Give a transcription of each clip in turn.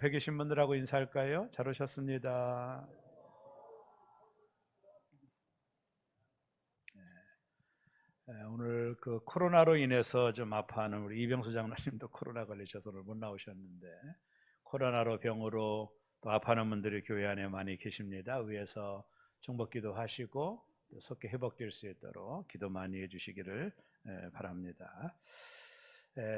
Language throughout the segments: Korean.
옆에 계신 분들하고 인사할까요? 잘 오셨습니다. 오늘 그 코로나로 인해서 좀 아파하는 우리 이병수 장로님도 코로나 걸리셔서 오늘 못 나오셨는데, 코로나로 병으로 또 아파하는 분들이 교회 안에 많이 계십니다. 위에서 중보기도 하시고 또 속히 회복될 수 있도록 기도 많이 해주시기를 바랍니다.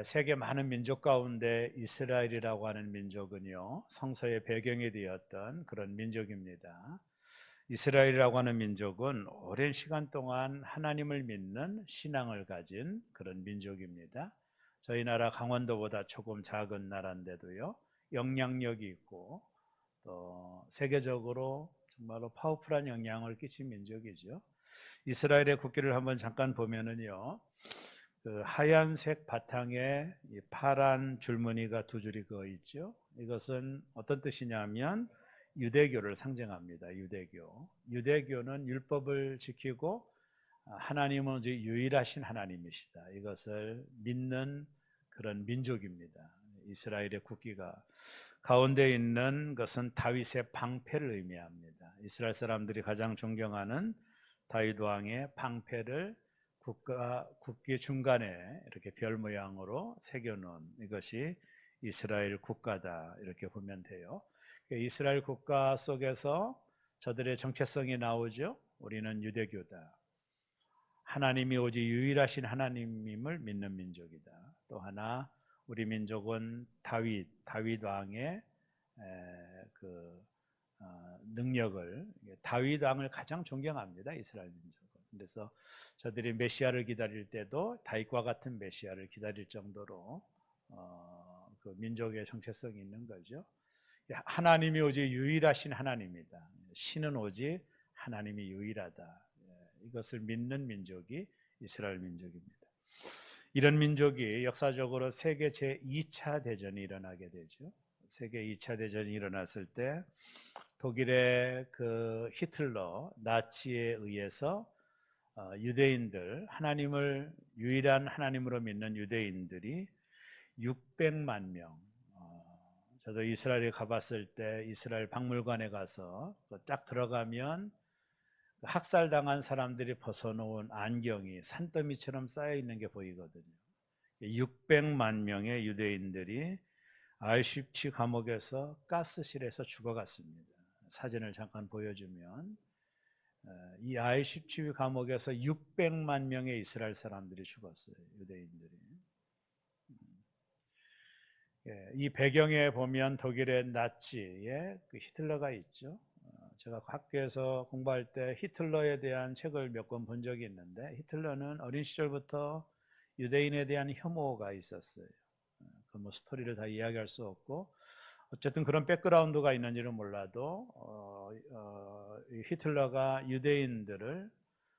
세계 많은 민족 가운데 이스라엘이라고 하는 민족은요, 성서의 배경이 되었던 그런 민족입니다. 이스라엘이라고 하는 민족은 오랜 시간 동안 하나님을 믿는 신앙을 가진 그런 민족입니다. 저희 나라 강원도보다 조금 작은 나라인데도요, 영향력이 있고 또 세계적으로 정말로 파워풀한 영향을 끼친 민족이죠. 이스라엘의 국기를 한번 잠깐 보면은요, 그 하얀색 바탕에 이 파란 줄무늬가 두 줄이 그어 있죠. 이것은 어떤 뜻이냐면 유대교를 상징합니다. 유대교는 율법을 지키고 하나님은 오직 유일하신 하나님이시다, 이것을 믿는 그런 민족입니다. 이스라엘의 국기가 가운데 있는 것은 다윗의 방패를 의미합니다. 이스라엘 사람들이 가장 존경하는 다윗 왕의 방패를 국기 중간에 이렇게 별 모양으로 새겨놓은 이것이 이스라엘 국가다, 이렇게 보면 돼요. 이스라엘 국가 속에서 저들의 정체성이 나오죠. 우리는 유대교다. 하나님이 오직 유일하신 하나님임을 믿는 민족이다. 또 하나, 우리 민족은 다윗 왕의 그 능력을, 다윗 왕을 가장 존경합니다, 이스라엘 민족은. 그래서 저들이 메시아를 기다릴 때도 다윗과 같은 메시아를 기다릴 정도로 그 민족의 정체성이 있는 거죠. 하나님이 오직 유일하신 하나님이다. 신은 오직 하나님이 유일하다. 이것을 믿는 민족이 이스라엘 민족입니다. 이런 민족이 역사적으로 세계 제2차 대전이 일어나게 되죠. 세계 2차 대전이 일어났을 때 독일의 그 히틀러 나치에 의해서 유대인들, 하나님을 유일한 하나님으로 믿는 유대인들이 600만 명, 저도 이스라엘에 가봤을 때 이스라엘 박물관에 가서 딱 들어가면 학살당한 사람들이 벗어놓은 안경이 산더미처럼 쌓여 있는 게 보이거든요. 600만 명의 유대인들이 아우슈비츠 감옥에서 가스실에서 죽어갔습니다. 사진을 잠깐 보여주면 이 아우슈비츠 감옥에서 600만 명의 이스라엘 사람들이 죽었어요. 유대인들이. 이 배경에 보면 독일의 나치의 그 히틀러가 있죠. 제가 학교에서 공부할 때 히틀러에 대한 책을 몇 권 본 적이 있는데, 히틀러는 어린 시절부터 유대인에 대한 혐오가 있었어요. 그 뭐 스토리를 다 이야기할 수 없고, 어쨌든 그런 백그라운드가 있는지는 몰라도 히틀러가 유대인들을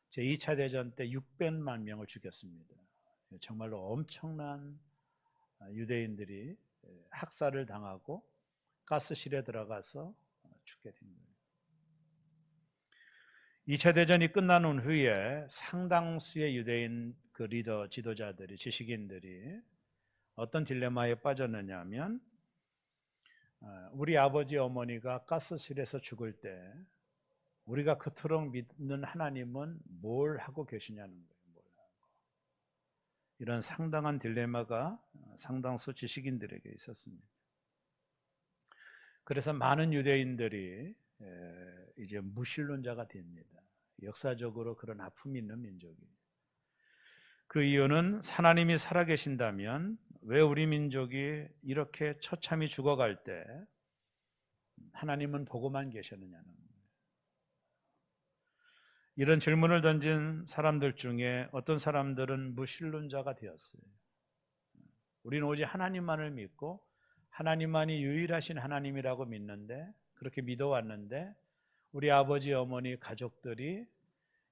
제2차 대전 때 600만 명을 죽였습니다. 정말로 엄청난 유대인들이 학살을 당하고 가스실에 들어가서 죽게 된 거예요. 2차 대전이 끝난 후에 상당수의 유대인 그 리더 지도자들이, 지식인들이 어떤 딜레마에 빠졌느냐 하면, 우리 아버지 어머니가 가스실에서 죽을 때 우리가 그토록 믿는 하나님은 뭘 하고 계시냐는 거예요. 이런 상당한 딜레마가 상당수 지식인들에게 있었습니다. 그래서 많은 유대인들이 이제 무신론자가 됩니다. 역사적으로 그런 아픔이 있는 민족이에요. 그 이유는 하나님이 살아계신다면 왜 우리 민족이 이렇게 처참히 죽어갈 때 하나님은 보고만 계셨느냐는 거예요. 이런 질문을 던진 사람들 중에 어떤 사람들은 무신론자가 되었어요. 우리는 오직 하나님만을 믿고 하나님만이 유일하신 하나님이라고 믿는데, 그렇게 믿어왔는데 우리 아버지 어머니 가족들이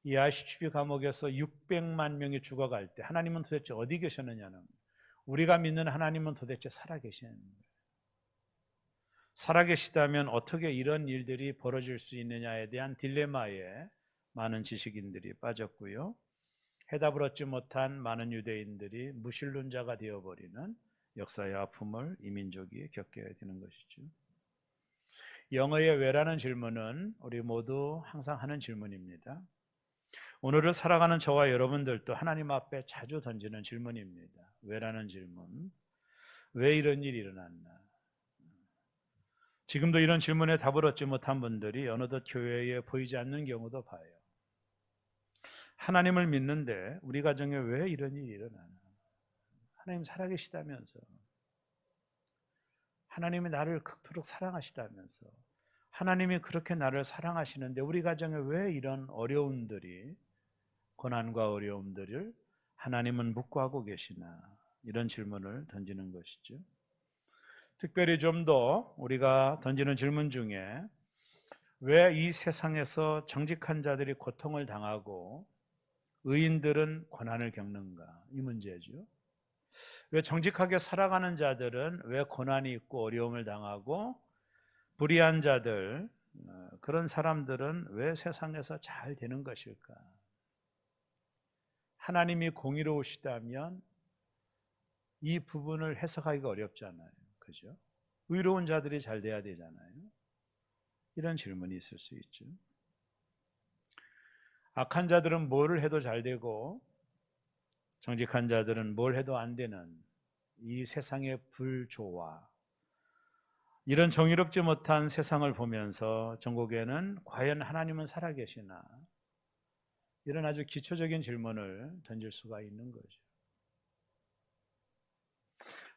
이 아우슈비츠 감옥에서 600만 명이 죽어갈 때 하나님은 도대체 어디 계셨느냐는 거예요. 우리가 믿는 하나님은 도대체 살아계시는 거예요. 살아계시다면 어떻게 이런 일들이 벌어질 수 있느냐에 대한 딜레마에 많은 지식인들이 빠졌고요. 해답을 얻지 못한 많은 유대인들이 무신론자가 되어버리는 역사의 아픔을 이 민족이 겪게 되는 것이죠. 영어의 왜라는 질문은 우리 모두 항상 하는 질문입니다. 오늘을 살아가는 저와 여러분들도 하나님 앞에 자주 던지는 질문입니다. 왜라는 질문. 왜 이런 일이 일어났나? 지금도 이런 질문에 답을 얻지 못한 분들이 어느덧 교회에 보이지 않는 경우도 봐요. 하나님을 믿는데 우리 가정에 왜 이런 일이 일어나나? 하나님 살아계시다면서, 하나님이 나를 그토록 사랑하시다면서, 하나님이 그렇게 나를 사랑하시는데 우리 가정에 왜 이런 어려움들이, 고난과 어려움들을 하나님은 묵과하고 계시나? 이런 질문을 던지는 것이죠. 특별히 좀 더 우리가 던지는 질문 중에 왜 이 세상에서 정직한 자들이 고통을 당하고 의인들은 고난을 겪는가? 이 문제죠. 왜 정직하게 살아가는 자들은 왜 고난이 있고 어려움을 당하고 불의한 자들, 그런 사람들은 왜 세상에서 잘 되는 것일까? 하나님이 공의로우시다면 이 부분을 해석하기가 어렵잖아요. 그죠? 의로운 자들이 잘 돼야 되잖아요. 이런 질문이 있을 수 있죠. 악한 자들은 뭘 해도 잘 되고 정직한 자들은 뭘 해도 안 되는 이 세상의 불조화, 이런 정의롭지 못한 세상을 보면서 전국에는 과연 하나님은 살아계시나? 이런 아주 기초적인 질문을 던질 수가 있는 거죠.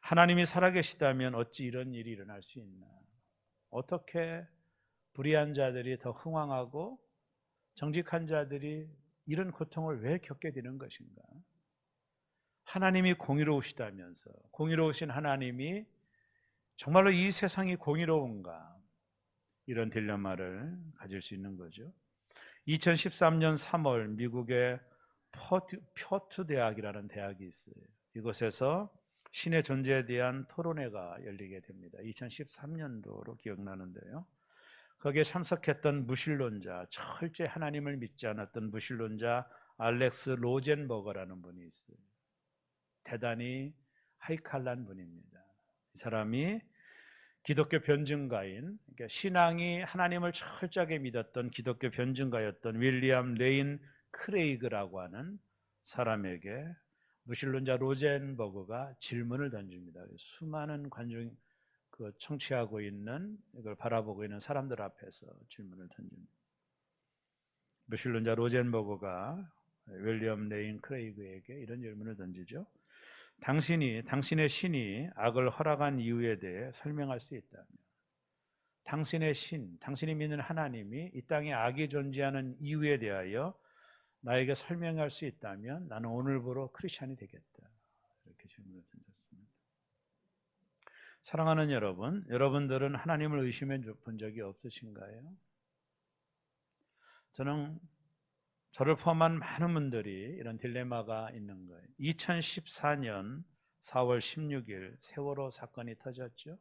하나님이 살아계시다면 어찌 이런 일이 일어날 수 있나? 어떻게 불의한 자들이 더 흥왕하고 정직한 자들이 이런 고통을 왜 겪게 되는 것인가? 하나님이 공의로우시다면서, 공의로우신 하나님이 정말로 이 세상이 공의로운가? 이런 딜레마를 가질 수 있는 거죠. 2013년 3월 미국의 펴트 대학이라는 대학이 있어요. 이곳에서 신의 존재에 대한 토론회가 열리게 됩니다. 2013년도로 기억나는데요. 거기에 참석했던 무신론자, 철저히 하나님을 믿지 않았던 무신론자 알렉스 로젠버거라는 분이 있어요. 대단히 하이칼란 분입니다. 이 사람이 기독교 변증가인, 그러니까 신앙이 하나님을 철저하게 믿었던 기독교 변증가였던 윌리엄 레인 크레이그라고 하는 사람에게 무신론자 로젠버그가 질문을 던집니다. 수많은 관중, 청취하고 있는, 이걸 바라보고 있는 사람들 앞에서 질문을 던집니다. 무신론자 로젠버그가 윌리엄 레인 크레이그에게 이런 질문을 던지죠. 당신의 신이 악을 허락한 이유에 대해 설명할 수 있다면, 당신의 신, 당신이 믿는 하나님이 이 땅에 악이 존재하는 이유에 대하여 나에게 설명할 수 있다면 나는 오늘부로 크리스찬이 되겠다. 이렇게 질문을 던졌습니다. 사랑하는 여러분, 여러분들은 하나님을 의심해 본 적이 없으신가요? 저를 포함한 많은 분들이 이런 딜레마가 있는 거예요. 2014년 4월 16일 세월호 사건이 터졌죠.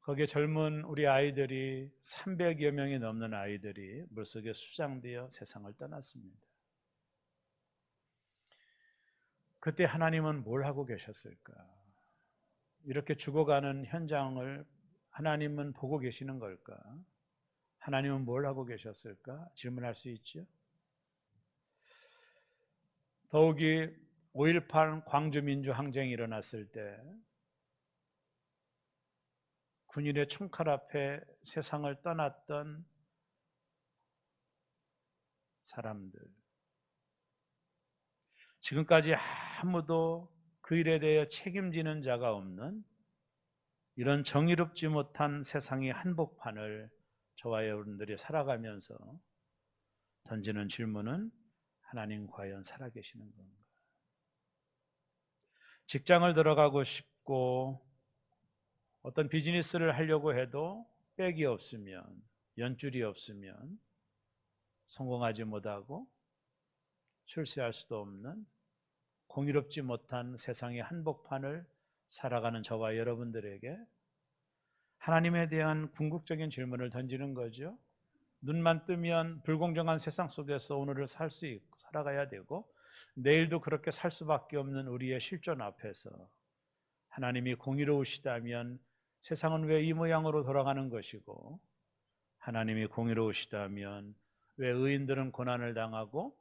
거기에 젊은 우리 아이들이 300여 명이 넘는 아이들이 물속에 수장되어 세상을 떠났습니다. 그때 하나님은 뭘 하고 계셨을까? 이렇게 죽어가는 현장을 하나님은 보고 계시는 걸까? 하나님은 뭘 하고 계셨을까? 질문할 수 있죠. 더욱이 5.18 광주민주항쟁이 일어났을 때 군인의 총칼 앞에 세상을 떠났던 사람들, 지금까지 아무도 그 일에 대해 책임지는 자가 없는 이런 정의롭지 못한 세상의 한복판을 저와 여러분들이 살아가면서 던지는 질문은 하나님 과연 살아계시는 건가? 직장을 들어가고 싶고 어떤 비즈니스를 하려고 해도 백이 없으면, 연줄이 없으면 성공하지 못하고 출세할 수도 없는 공의롭지 못한 세상의 한복판을 살아가는 저와 여러분들에게 하나님에 대한 궁극적인 질문을 던지는 거죠. 눈만 뜨면 불공정한 세상 속에서 오늘을 살 수 있고 살아가야 되고 내일도 그렇게 살 수밖에 없는 우리의 실존 앞에서 하나님이 공의로우시다면 세상은 왜 이 모양으로 돌아가는 것이고 하나님이 공의로우시다면 왜 의인들은 고난을 당하고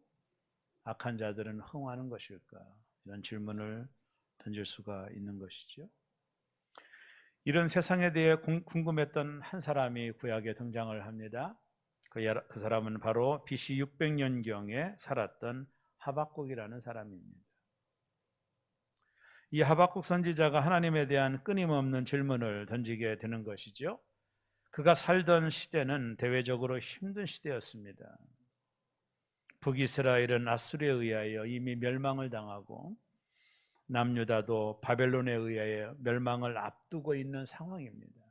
악한 자들은 흥하는 것일까? 이런 질문을 던질 수가 있는 것이죠. 이런 세상에 대해 궁금했던 한 사람이 구약에 등장을 합니다. 그 사람은 바로 BC 600년경에 살았던 하박국이라는 사람입니다. 이 하박국 선지자가 하나님에 대한 끊임없는 질문을 던지게 되는 것이죠. 그가 살던 시대는 대외적으로 힘든 시대였습니다. 북이스라엘은 아수르에 의하여 이미 멸망을 당하고 남유다도 바벨론에 의하여 멸망을 앞두고 있는 상황입니다.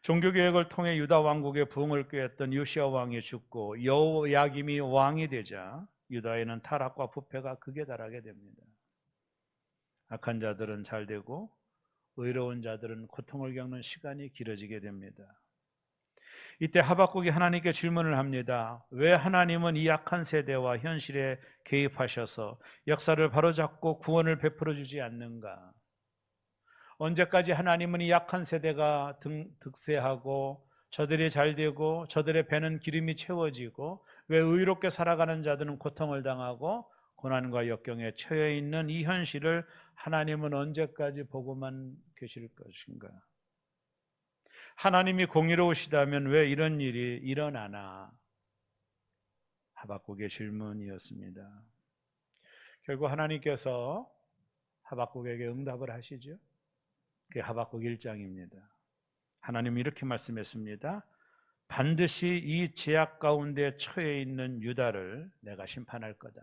종교개혁을 통해 유다 왕국의 부흥을 꾀했던 요시야 왕이 죽고 여호야김이 왕이 되자 유다에는 타락과 부패가 극에 달하게 됩니다. 악한 자들은 잘 되고 의로운 자들은 고통을 겪는 시간이 길어지게 됩니다. 이때 하박국이 하나님께 질문을 합니다. 왜 하나님은 이 악한 세대와 현실에 개입하셔서 역사를 바로잡고 구원을 베풀어 주지 않는가? 언제까지 하나님은 이 약한 세대가 득세하고 저들이 잘 되고 저들의 배는 기름이 채워지고 왜 의롭게 살아가는 자들은 고통을 당하고 고난과 역경에 처해 있는 이 현실을 하나님은 언제까지 보고만 계실 것인가? 하나님이 공의로우시다면 왜 이런 일이 일어나나? 하박국의 질문이었습니다. 결국 하나님께서 하박국에게 응답을 하시죠. 그게 하박국 1장입니다. 하나님이 이렇게 말씀했습니다. 반드시 이 죄악 가운데 처해 있는 유다를 내가 심판할 거다.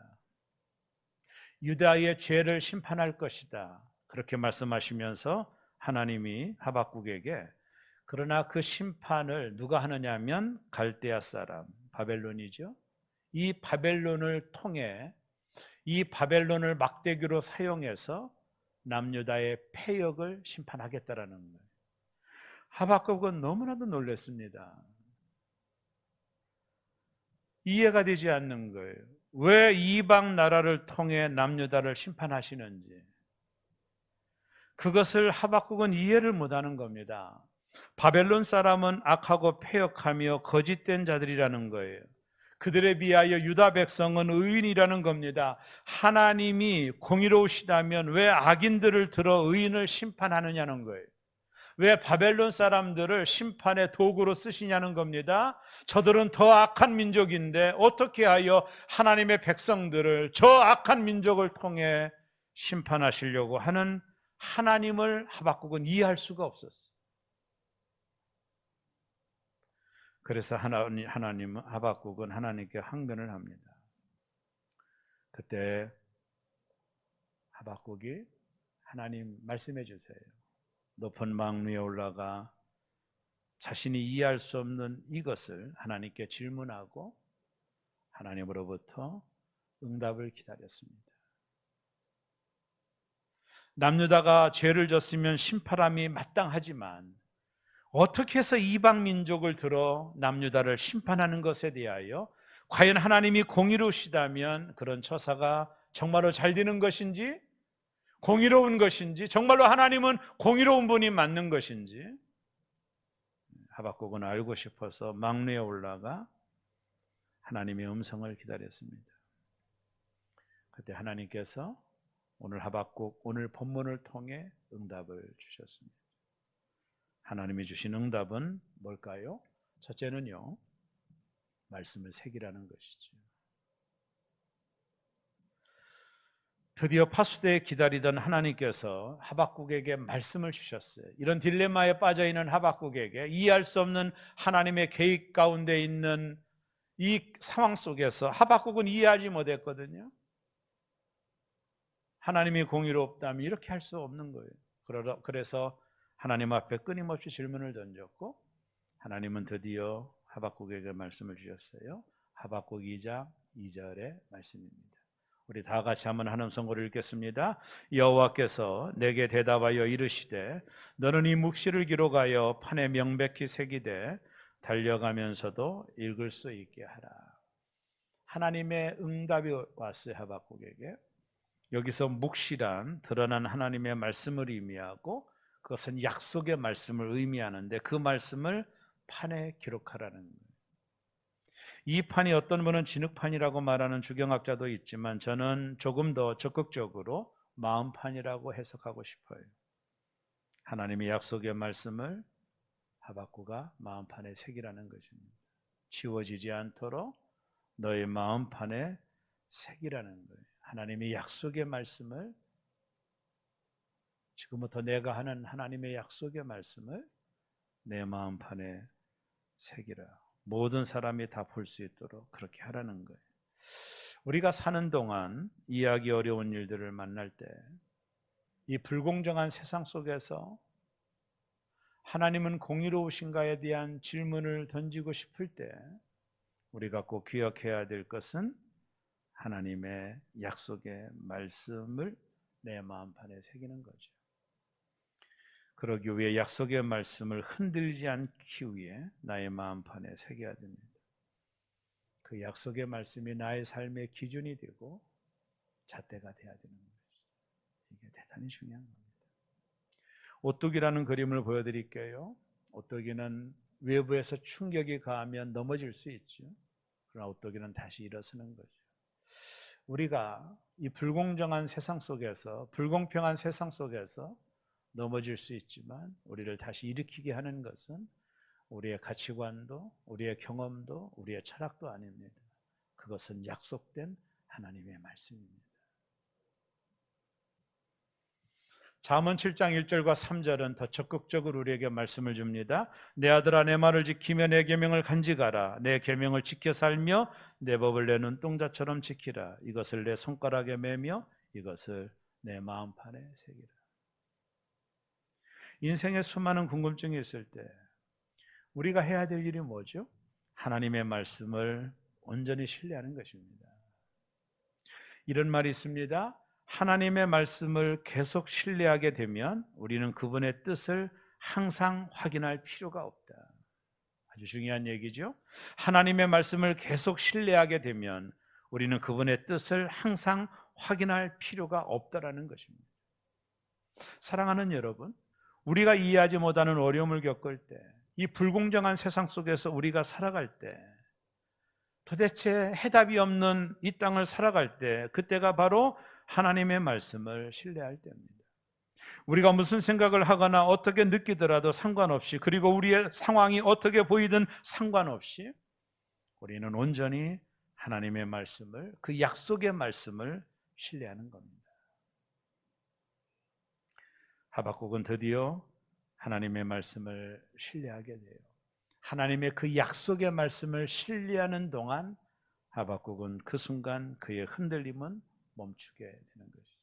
유다의 죄를 심판할 것이다. 그렇게 말씀하시면서 하나님이 하박국에게 그러나 그 심판을 누가 하느냐 하면 갈대아 사람, 바벨론이죠. 이 바벨론을 통해 이 바벨론을 막대기로 사용해서 남유다의 패역을 심판하겠다라는 거예요. 하박국은 너무나도 놀랐습니다. 이해가 되지 않는 거예요. 왜 이방 나라를 통해 남유다를 심판하시는지. 그것을 하박국은 이해를 못하는 겁니다. 바벨론 사람은 악하고 패역하며 거짓된 자들이라는 거예요. 그들에 비하여 유다 백성은 의인이라는 겁니다. 하나님이 공의로우시다면 왜 악인들을 들어 의인을 심판하느냐는 거예요. 왜 바벨론 사람들을 심판의 도구로 쓰시냐는 겁니다. 저들은 더 악한 민족인데 어떻게 하여 하나님의 백성들을 저 악한 민족을 통해 심판하시려고 하는 하나님을 하박국은 이해할 수가 없었어요. 그래서 하나님은 하박국은 하나님께 항변을 합니다. 그때 하박국이 하나님 말씀해 주세요. 높은 망 위에 올라가 자신이 이해할 수 없는 이것을 하나님께 질문하고 하나님으로부터 응답을 기다렸습니다. 남유다가 죄를 졌으면 심판함이 마땅하지만 어떻게 해서 이방 민족을 들어 남유다를 심판하는 것에 대하여 과연 하나님이 공의로우시다면 그런 처사가 정말로 잘 되는 것인지, 공의로운 것인지, 정말로 하나님은 공의로운 분이 맞는 것인지 하박국은 알고 싶어서 망루에 올라가 하나님의 음성을 기다렸습니다. 그때 하나님께서 오늘 하박국 오늘 본문을 통해 응답을 주셨습니다. 하나님이 주신 응답은 뭘까요? 첫째는요, 말씀을 새기라는 것이죠. 드디어 파수대에 기다리던 하나님께서 하박국에게 말씀을 주셨어요. 이런 딜레마에 빠져있는 하박국에게 이해할 수 없는 하나님의 계획 가운데 있는 이 상황 속에서 하박국은 이해하지 못했거든요. 하나님이 공의롭다면 이렇게 할 수 없는 거예요. 그래서 하나님 앞에 끊임없이 질문을 던졌고 하나님은 드디어 하박국에게 말씀을 주셨어요. 하박국 2장 2절의 말씀입니다. 우리 다 같이 한번 하나님 성고를 읽겠습니다. 여호와께서 내게 대답하여 이르시되 너는 이 묵시를 기록하여 판에 명백히 새기되 달려가면서도 읽을 수 있게 하라. 하나님의 응답이 왔어요. 하박국에게. 여기서 묵시란 드러난 하나님의 말씀을 의미하고 그것은 약속의 말씀을 의미하는데 그 말씀을 판에 기록하라는 거예요. 이 판이 어떤 분은 진흙판이라고 말하는 주경학자도 있지만 저는 조금 더 적극적으로 마음판이라고 해석하고 싶어요. 하나님의 약속의 말씀을 하박구가 마음판에 새기라는 것입니다. 지워지지 않도록 너의 마음판에 새기라는 거예요. 하나님의 약속의 말씀을, 지금부터 내가 하는 하나님의 약속의 말씀을 내 마음판에 새기라. 모든 사람이 다 볼 수 있도록 그렇게 하라는 거예요. 우리가 사는 동안 이해하기 어려운 일들을 만날 때, 이 불공정한 세상 속에서 하나님은 공의로우신가에 대한 질문을 던지고 싶을 때 우리가 꼭 기억해야 될 것은 하나님의 약속의 말씀을 내 마음판에 새기는 거죠. 그러기 위해 약속의 말씀을 흔들지 않기 위해 나의 마음판에 새겨야 됩니다. 그 약속의 말씀이 나의 삶의 기준이 되고 잣대가 돼야 되는 것이죠. 이게 대단히 중요한 겁니다. 오뚜기라는 그림을 보여드릴게요. 오뚜기는 외부에서 충격이 가하면 넘어질 수 있죠. 그러나 오뚜기는 다시 일어서는 거죠. 우리가 이 불공정한 세상 속에서, 불공평한 세상 속에서 넘어질 수 있지만 우리를 다시 일으키게 하는 것은 우리의 가치관도, 우리의 경험도, 우리의 철학도 아닙니다. 그것은 약속된 하나님의 말씀입니다. 잠언 7장 1절과 3절은 더 적극적으로 우리에게 말씀을 줍니다. 내 아들아 내 말을 지키며 내 계명을 간직하라. 내 계명을 지켜 살며 내 법을 내 눈동자처럼 지키라. 이것을 내 손가락에 매며 이것을 내 마음판에 새기라. 인생에 수많은 궁금증이 있을 때 우리가 해야 될 일이 뭐죠? 하나님의 말씀을 온전히 신뢰하는 것입니다. 이런 말이 있습니다. 하나님의 말씀을 계속 신뢰하게 되면 우리는 그분의 뜻을 항상 확인할 필요가 없다. 아주 중요한 얘기죠. 하나님의 말씀을 계속 신뢰하게 되면 우리는 그분의 뜻을 항상 확인할 필요가 없다라는 것입니다. 사랑하는 여러분, 우리가 이해하지 못하는 어려움을 겪을 때, 이 불공정한 세상 속에서 우리가 살아갈 때, 도대체 해답이 없는 이 땅을 살아갈 때, 그때가 바로 하나님의 말씀을 신뢰할 때입니다. 우리가 무슨 생각을 하거나 어떻게 느끼더라도 상관없이, 그리고 우리의 상황이 어떻게 보이든 상관없이 우리는 온전히 하나님의 말씀을, 그 약속의 말씀을 신뢰하는 겁니다. 하박국은 드디어 하나님의 말씀을 신뢰하게 돼요. 하나님의 그 약속의 말씀을 신뢰하는 동안 하박국은 그 순간 그의 흔들림은 멈추게 되는 것이죠.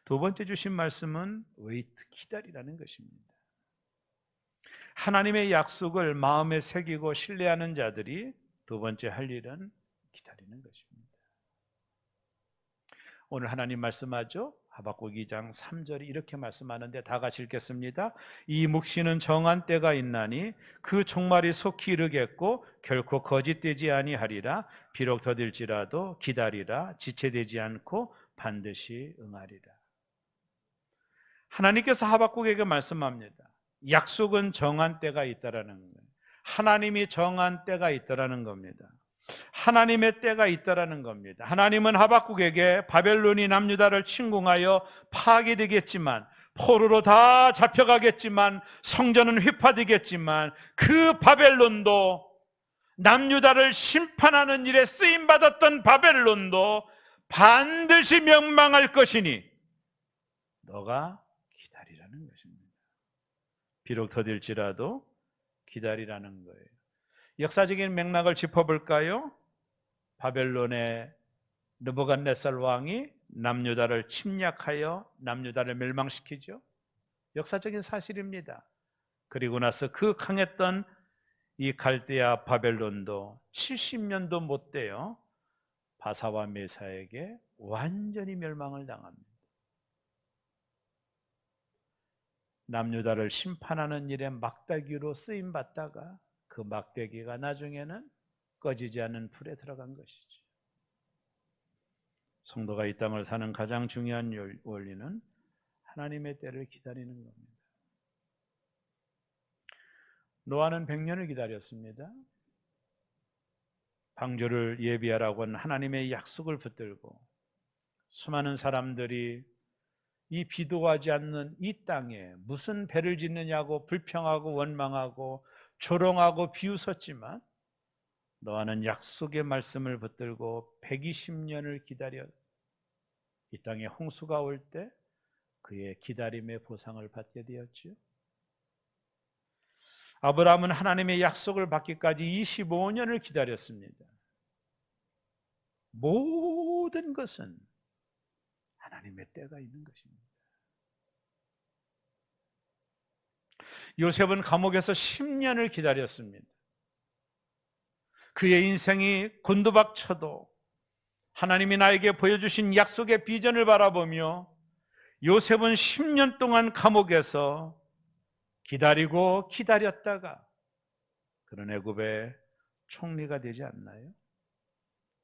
두 번째 주신 말씀은 웨이트, 기다리라는 것입니다. 하나님의 약속을 마음에 새기고 신뢰하는 자들이 두 번째 할 일은 기다리는 것입니다. 오늘 하나님 말씀하죠. 하박국 2장 3절이 이렇게 말씀하는데 다 같이 읽겠습니다. 이 묵시는 정한 때가 있나니 그 종말이 속히 이르겠고 결코 거짓되지 아니하리라. 비록 더딜지라도 기다리라. 지체되지 않고 반드시 응하리라. 하나님께서 하박국에게 말씀합니다. 약속은 정한 때가 있다라는 거예요. 하나님이 정한 때가 있다라는 겁니다. 하나님의 때가 있다라는 겁니다. 하나님은 하박국에게 바벨론이 남유다를 침공하여 파괴되겠지만, 포로로 다 잡혀가겠지만, 성전은 휘파되겠지만, 그 바벨론도, 남유다를 심판하는 일에 쓰임받았던 바벨론도 반드시 멸망할 것이니 너가 기다리라는 것입니다. 비록 더딜지라도 기다리라는 거예요. 역사적인 맥락을 짚어볼까요? 바벨론의 느부갓네살 왕이 남유다를 침략하여 남유다를 멸망시키죠. 역사적인 사실입니다. 그리고 나서 그 강했던 이 갈대아 바벨론도 70년도 못 돼요. 바사와 메사에게 완전히 멸망을 당합니다. 남유다를 심판하는 일에 막대기로 쓰임받다가 그 막대기가 나중에는 꺼지지 않는 불에 들어간 것이죠. 성도가 이 땅을 사는 가장 중요한 원리는 하나님의 때를 기다리는 겁니다. 노아는 100년을 기다렸습니다. 방주를 예비하라고 한 하나님의 약속을 붙들고 수많은 사람들이 이 비도 하지 않는 이 땅에 무슨 배를 짓느냐고 불평하고 원망하고 조롱하고 비웃었지만 노아는 약속의 말씀을 붙들고 120년을 기다려 이 땅에 홍수가 올 때 그의 기다림의 보상을 받게 되었지요. 아브라함은 하나님의 약속을 받기까지 25년을 기다렸습니다. 모든 것은 하나님의 때가 있는 것입니다. 요셉은 감옥에서 10년을 기다렸습니다. 그의 인생이 곤두박쳐도 하나님이 나에게 보여주신 약속의 비전을 바라보며 요셉은 10년 동안 감옥에서 기다리고 기다렸다가 그런 애굽의 총리가 되지 않나요?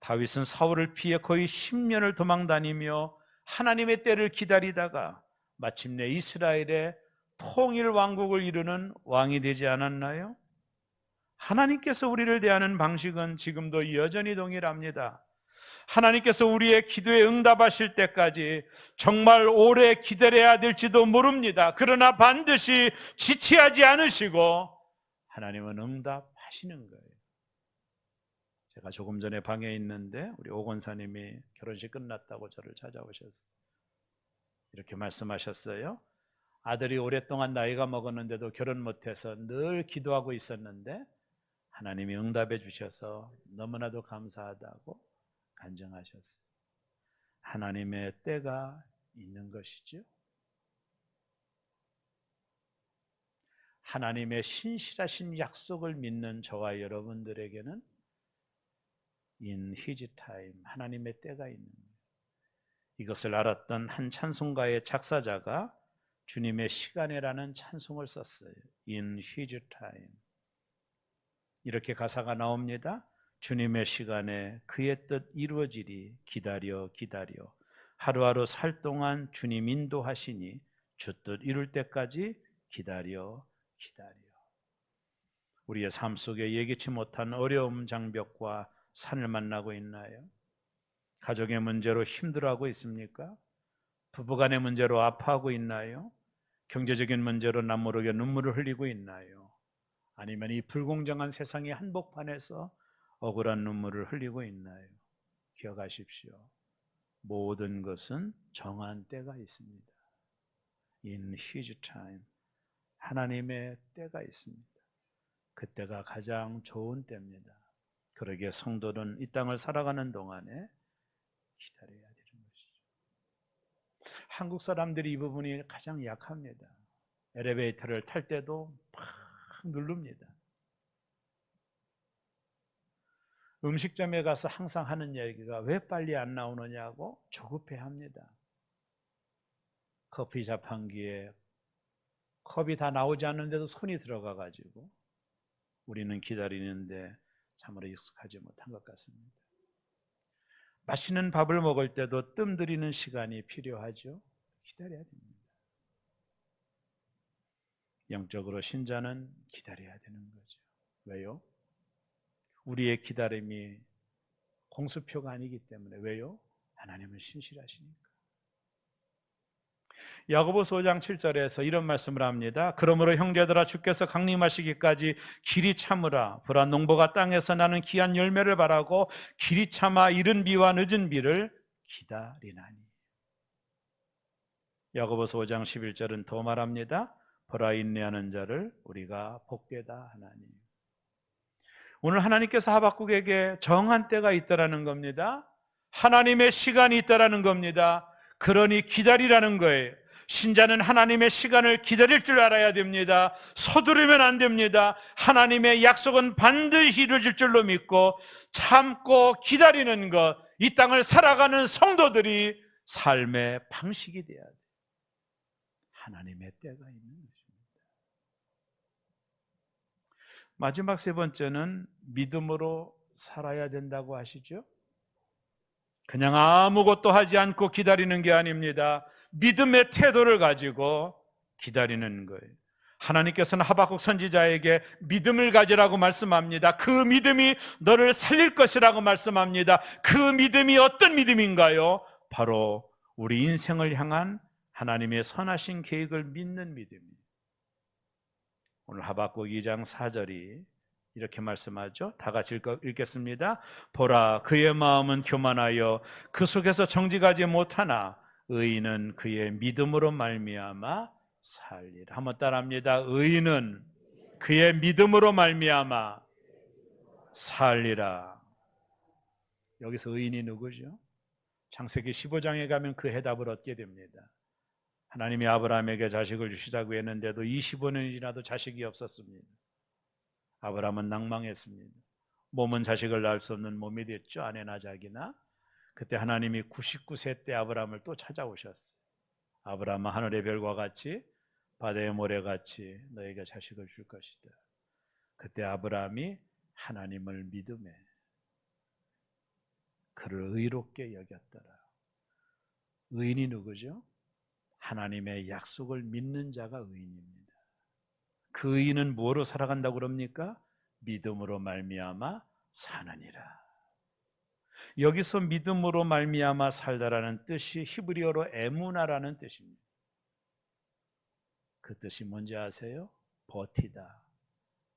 다윗은 사울을 피해 거의 10년을 도망다니며 하나님의 때를 기다리다가 마침내 이스라엘의 통일 왕국을 이루는 왕이 되지 않았나요? 하나님께서 우리를 대하는 방식은 지금도 여전히 동일합니다. 하나님께서 우리의 기도에 응답하실 때까지 정말 오래 기다려야 될지도 모릅니다. 그러나 반드시 지체하지 않으시고 하나님은 응답하시는 거예요. 제가 조금 전에 방에 있는데 우리 오건사님이 결혼식 끝났다고 저를 찾아오셨어요. 이렇게 말씀하셨어요. 아들이 오랫동안 나이가 먹었는데도 결혼 못해서 늘 기도하고 있었는데 하나님이 응답해 주셔서 너무나도 감사하다고 간증하셨어요. 하나님의 때가 있는 것이죠. 하나님의 신실하신 약속을 믿는 저와 여러분들에게는 in His time, 하나님의 때가 있는 거예요. 이것을 알았던 한 찬송가의 작사자가 주님의 시간에라는 찬송을 썼어요. In His time. 이렇게 가사가 나옵니다. 주님의 시간에 그의 뜻 이루어지리 기다려 기다려 하루하루 살 동안 주님 인도하시니 주 뜻 이룰 때까지 기다려 기다려. 우리의 삶 속에 예기치 못한 어려움 장벽과 산을 만나고 있나요? 가족의 문제로 힘들어하고 있습니까? 부부간의 문제로 아파하고 있나요? 경제적인 문제로 남모르게 눈물을 흘리고 있나요? 아니면 이 불공정한 세상의 한복판에서 억울한 눈물을 흘리고 있나요? 기억하십시오. 모든 것은 정한 때가 있습니다. In His time. 하나님의 때가 있습니다. 그때가 가장 좋은 때입니다. 그러기에 성도는 이 땅을 살아가는 동안에 기다려야 되는 것이죠. 한국 사람들이 이 부분이 가장 약합니다. 엘리베이터를 탈 때도 팍 누릅니다. 음식점에 가서 항상 하는 얘기가 왜 빨리 안 나오느냐고 조급해합니다. 커피 자판기에 컵이 다 나오지 않는데도 손이 들어가가지고 우리는 기다리는데 참으로 익숙하지 못한 것 같습니다. 맛있는 밥을 먹을 때도 뜸 들이는 시간이 필요하죠. 기다려야 됩니다. 영적으로 신자는 기다려야 되는 거죠. 왜요? 우리의 기다림이 공수표가 아니기 때문에. 왜요? 하나님은 신실하시니까. 야고보서 5장 7절에서 이런 말씀을 합니다. 그러므로 형제들아 주께서 강림하시기까지 길이 참으라. 보라 농부가 땅에서 나는 귀한 열매를 바라고 길이 참아 이른 비와 늦은 비를 기다리나니. 야고보서 5장 11절은 더 말합니다. 보라 인내하는 자를 우리가 복되다 하나니. 오늘 하나님께서 하박국에게 정한 때가 있다라는 겁니다. 하나님의 시간이 있다라는 겁니다. 그러니 기다리라는 거예요. 신자는 하나님의 시간을 기다릴 줄 알아야 됩니다. 서두르면 안 됩니다. 하나님의 약속은 반드시 이루어질 줄로 믿고 참고 기다리는 것, 이 땅을 살아가는 성도들이 삶의 방식이 되어야 돼요. 하나님의 때가 있는 것입니다. 마지막 세 번째는 믿음으로 살아야 된다고 하시죠. 그냥 아무것도 하지 않고 기다리는 게 아닙니다. 믿음의 태도를 가지고 기다리는 거예요. 하나님께서는 하박국 선지자에게 믿음을 가지라고 말씀합니다. 그 믿음이 너를 살릴 것이라고 말씀합니다. 그 믿음이 어떤 믿음인가요? 바로 우리 인생을 향한 하나님의 선하신 계획을 믿는 믿음이에요. 오늘 하박국 2장 4절이 이렇게 말씀하죠. 다 같이 읽겠습니다. 보라, 그의 마음은 교만하여 그 속에서 정직하지 못하나 의인은 그의 믿음으로 말미암아 살리라. 한번 따라합니다. 의인은 그의 믿음으로 말미암아 살리라. 여기서 의인이 누구죠? 창세기 15장에 가면 그 해답을 얻게 됩니다. 하나님이 아브라함에게 자식을 주시다고 했는데도 25년이 지나도 자식이 없었습니다. 아브라함은 낭망했습니다. 몸은 자식을 낳을 수 없는 몸이 됐죠. 아내나 자기나. 그때 하나님이 99세 때 아브라함을 또 찾아오셨어요. 아브라함은 하늘의 별과 같이 바다의 모래같이 너에게 자식을 줄 것이다. 그때 아브라함이 하나님을 믿음에 그를 의롭게 여겼더라. 의인이 누구죠? 하나님의 약속을 믿는 자가 의인입니다. 그 의인은 뭐로 살아간다고 그럽니까? 믿음으로 말미암아 사느니라. 여기서 믿음으로 말미암아 살다라는 뜻이 히브리어로 에무나라는 뜻입니다. 그 뜻이 뭔지 아세요? 버티다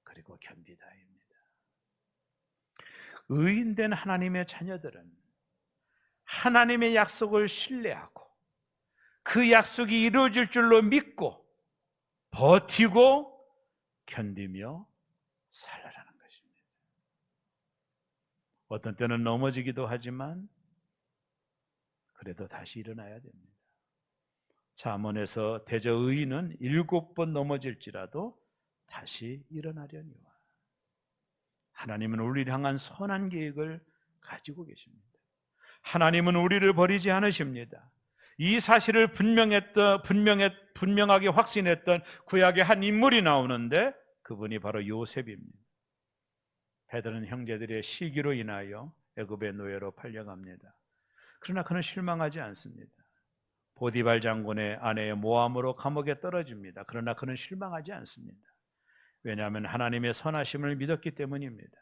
그리고 견디다입니다. 의인된 하나님의 자녀들은 하나님의 약속을 신뢰하고 그 약속이 이루어질 줄로 믿고 버티고 견디며 살아라는 것입니다. 어떤 때는 넘어지기도 하지만 그래도 다시 일어나야 됩니다. 잠언에서 대저 의인은 7번 넘어질지라도 다시 일어나려니와. 하나님은 우리를 향한 선한 계획을 가지고 계십니다. 하나님은 우리를 버리지 않으십니다. 이 사실을 분명하게 확신했던 구약의 한 인물이 나오는데 그분이 바로 요셉입니다. 베드로는 형제들의 시기로 인하여 애굽의 노예로 팔려갑니다. 그러나 그는 실망하지 않습니다. 보디발 장군의 아내의 모함으로 감옥에 떨어집니다. 그러나 그는 실망하지 않습니다. 왜냐하면 하나님의 선하심을 믿었기 때문입니다.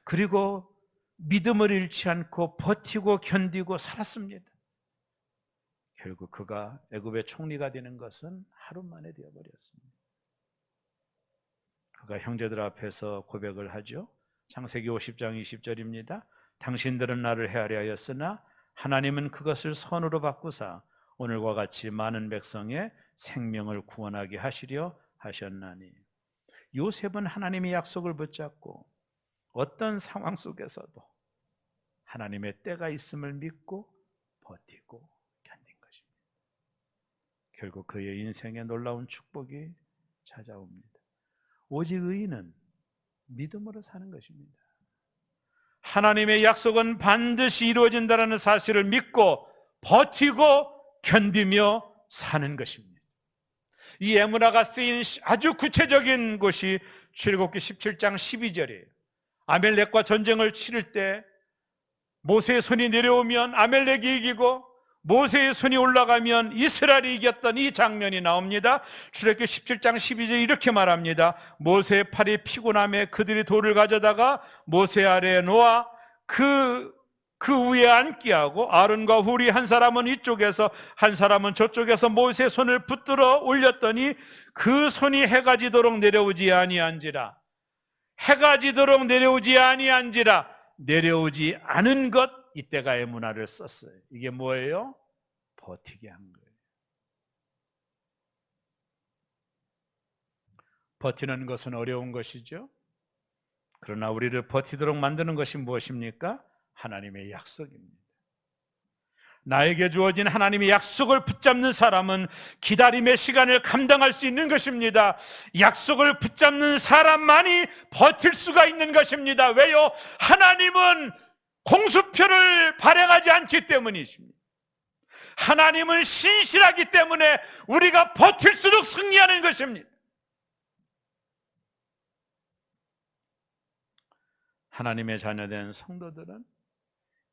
그리고 믿음을 잃지 않고 버티고 견디고 살았습니다. 결국 그가 애굽의 총리가 되는 것은 하루 만에 되어버렸습니다. 그가 형제들 앞에서 고백을 하죠. 창세기 50장 20절입니다. 당신들은 나를 헤아려 하였으나 하나님은 그것을 선으로 바꾸사 오늘과 같이 많은 백성의 생명을 구원하게 하시려 하셨나니. 요셉은 하나님의 약속을 붙잡고 어떤 상황 속에서도 하나님의 때가 있음을 믿고 버티고 견딘 것입니다. 결국 그의 인생에 놀라운 축복이 찾아옵니다. 오직 의인은 믿음으로 사는 것입니다. 하나님의 약속은 반드시 이루어진다는 사실을 믿고 버티고 견디며 사는 것입니다. 이 에무나가 쓰인 아주 구체적인 곳이 출애굽기 17장 12절이에요. 아멜렉과 전쟁을 치를 때 모세의 손이 내려오면 아멜렉이 이기고 모세의 손이 올라가면 이스라엘이 이겼던 이 장면이 나옵니다. 출애굽기 17장 12절 이렇게 말합니다. 모세의 팔이 피곤함에 그들이 돌을 가져다가 모세 아래에 놓아 그 위에 앉게 하고 아론과 훌이 한 사람은 이쪽에서 한 사람은 저쪽에서 모세의 손을 붙들어 올렸더니 그 손이 해가 지도록 내려오지 아니한지라. 해가 지도록 내려오지 아니한지라. 내려오지 않은 것, 이때가 에무나를 썼어요. 이게 뭐예요? 버티게 한 거예요. 버티는 것은 어려운 것이죠. 그러나 우리를 버티도록 만드는 것이 무엇입니까? 하나님의 약속입니다. 나에게 주어진 하나님의 약속을 붙잡는 사람은 기다림의 시간을 감당할 수 있는 것입니다. 약속을 붙잡는 사람만이 버틸 수가 있는 것입니다. 왜요? 하나님은 공수표를 발행하지 않기 때문이십니다. 하나님은 신실하기 때문에 우리가 버틸수록 승리하는 것입니다. 하나님의 자녀된 성도들은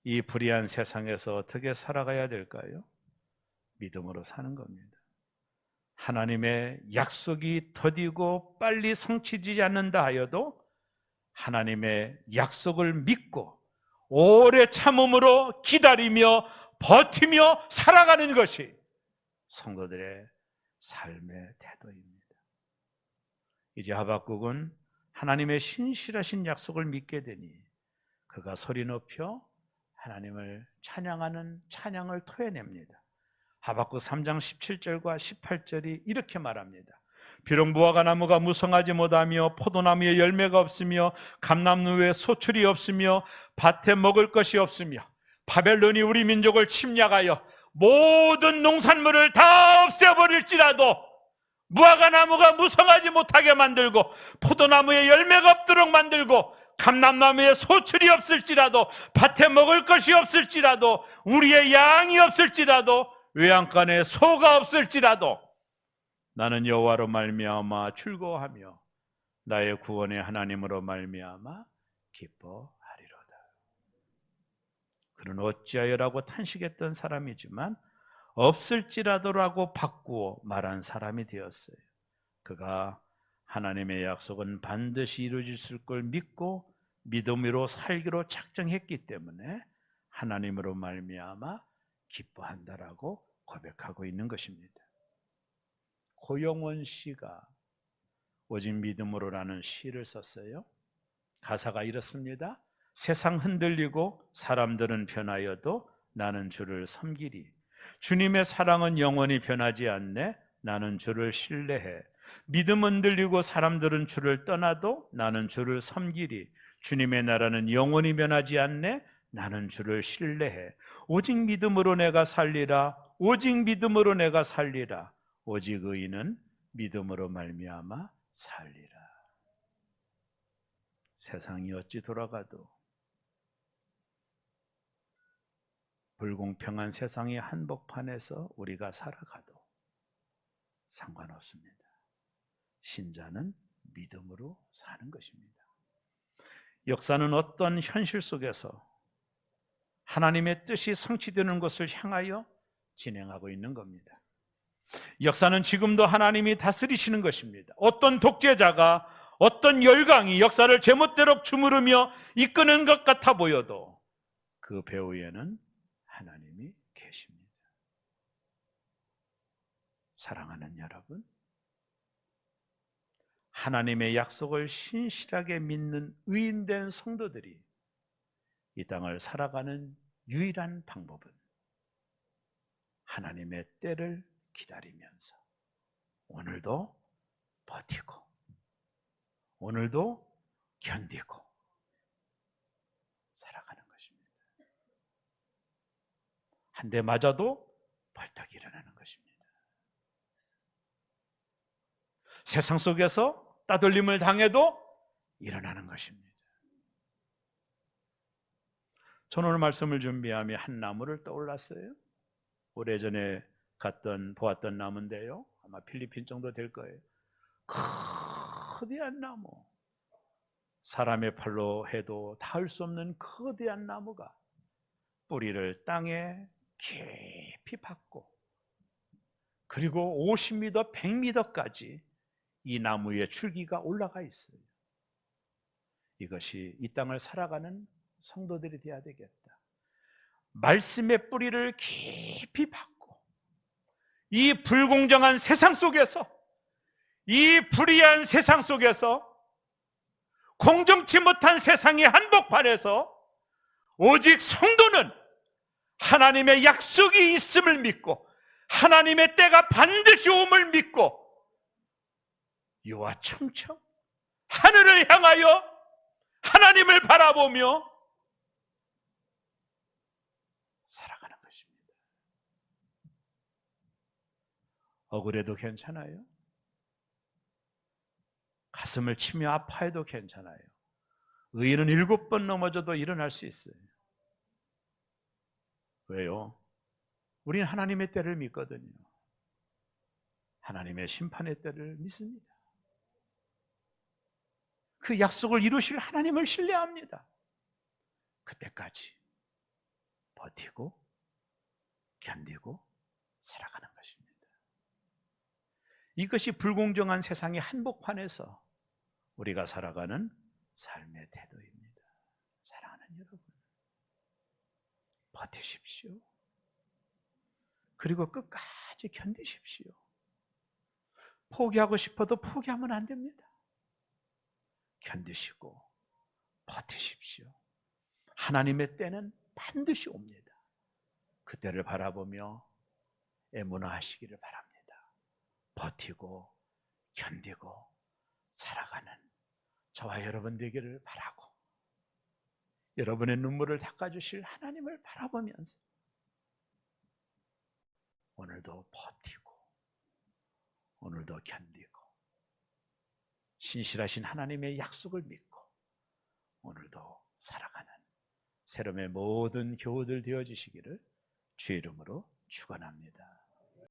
이 불의한 세상에서 어떻게 살아가야 될까요? 믿음으로 사는 겁니다. 하나님의 약속이 더디고 빨리 성취되지 않는다 하여도 하나님의 약속을 믿고 오래 참음으로 기다리며 버티며 살아가는 것이 성도들의 삶의 태도입니다. 이제 하박국은 하나님의 신실하신 약속을 믿게 되니 그가 소리 높여 하나님을 찬양하는 찬양을 토해냅니다. 하박국 3장 17절과 18절이 이렇게 말합니다. 비록 무화과나무가 무성하지 못하며 포도나무에 열매가 없으며 감람나무에 소출이 없으며 밭에 먹을 것이 없으며 바벨론이 우리 민족을 침략하여 모든 농산물을 다 없애버릴지라도 무화과나무가 무성하지 못하게 만들고 포도나무에 열매가 없도록 만들고 감람나무에 소출이 없을지라도 밭에 먹을 것이 없을지라도 우리의 양이 없을지라도 외양간에 소가 없을지라도 나는 여호와로 말미암아 즐거워하며 나의 구원의 하나님으로 말미암아 기뻐하리로다. 그는 어찌하여라고 탄식했던 사람이지만 없을지라도라고 바꾸어 말한 사람이 되었어요. 그가 하나님의 약속은 반드시 이루어질 걸 믿고 믿음으로 살기로 작정했기 때문에 하나님으로 말미암아 기뻐한다라고 고백하고 있는 것입니다. 고영원 씨가 오직 믿음으로라는 시를 썼어요. 가사가 이렇습니다. 세상 흔들리고 사람들은 변하여도 나는 주를 섬기리. 주님의 사랑은 영원히 변하지 않네. 나는 주를 신뢰해. 믿음 흔들리고 사람들은 주를 떠나도 나는 주를 섬기리. 주님의 나라는 영원히 변하지 않네. 나는 주를 신뢰해. 오직 믿음으로 내가 살리라. 오직 믿음으로 내가 살리라. 오직 의인은 믿음으로 말미암아 살리라. 세상이 어찌 돌아가도 불공평한 세상의 한복판에서 우리가 살아가도 상관없습니다. 신자는 믿음으로 사는 것입니다. 역사는 어떤 현실 속에서 하나님의 뜻이 성취되는 것을 향하여 진행하고 있는 겁니다. 역사는 지금도 하나님이 다스리시는 것입니다. 어떤 독재자가 어떤 열강이 역사를 제멋대로 주무르며 이끄는 것 같아 보여도 그 배후에는 하나님이 계십니다. 사랑하는 여러분, 하나님의 약속을 신실하게 믿는 의인된 성도들이 이 땅을 살아가는 유일한 방법은 하나님의 때를 기다리면서 오늘도 버티고 오늘도 견디고 살아가는 것입니다. 한 대 맞아도 벌떡 일어나는 것입니다. 세상 속에서 따돌림을 당해도 일어나는 것입니다. 저는 오늘 말씀을 준비하며 한 나무를 떠올랐어요. 오래전에 보았던 나무인데요. 아마 필리핀 정도 될 거예요. 거대한 나무. 사람의 팔로 해도 닿을 수 없는 거대한 나무가 뿌리를 땅에 깊이 박고 그리고 50m, 100m까지 이 나무의 줄기가 올라가 있어요. 이것이 이 땅을 살아가는 성도들이 되어야 되겠다. 말씀의 뿌리를 깊이 박고 이 불공정한 세상 속에서 이 불의한 세상 속에서 공정치 못한 세상의 한복판에서 오직 성도는 하나님의 약속이 있음을 믿고 하나님의 때가 반드시 옴을 믿고 유아청청 하늘을 향하여 하나님을 바라보며 살아가는 것입니다. 억울해도 괜찮아요. 가슴을 치며 아파해도 괜찮아요. 의인은 7번 넘어져도 일어날 수 있어요. 왜요? 우리는 하나님의 때를 믿거든요. 하나님의 심판의 때를 믿습니다. 그 약속을 이루실 하나님을 신뢰합니다. 그때까지 버티고 견디고 살아가는 것입니다. 이것이 불공정한 세상의 한복판에서 우리가 살아가는 삶의 태도입니다. 사랑하는 여러분, 버티십시오. 그리고 끝까지 견디십시오. 포기하고 싶어도 포기하면 안 됩니다. 견디시고 버티십시오. 하나님의 때는 반드시 옵니다. 그때를 바라보며 애문화하시기를 바랍니다. 버티고 견디고 살아가는 저와 여러분 되기를 바라고, 여러분의 눈물을 닦아주실 하나님을 바라보면서 오늘도 버티고 오늘도 견디고 신실하신 하나님의 약속을 믿고 오늘도 살아가는 새롬의 모든 교우들 되어주시기를 주의 이름으로 축원합니다.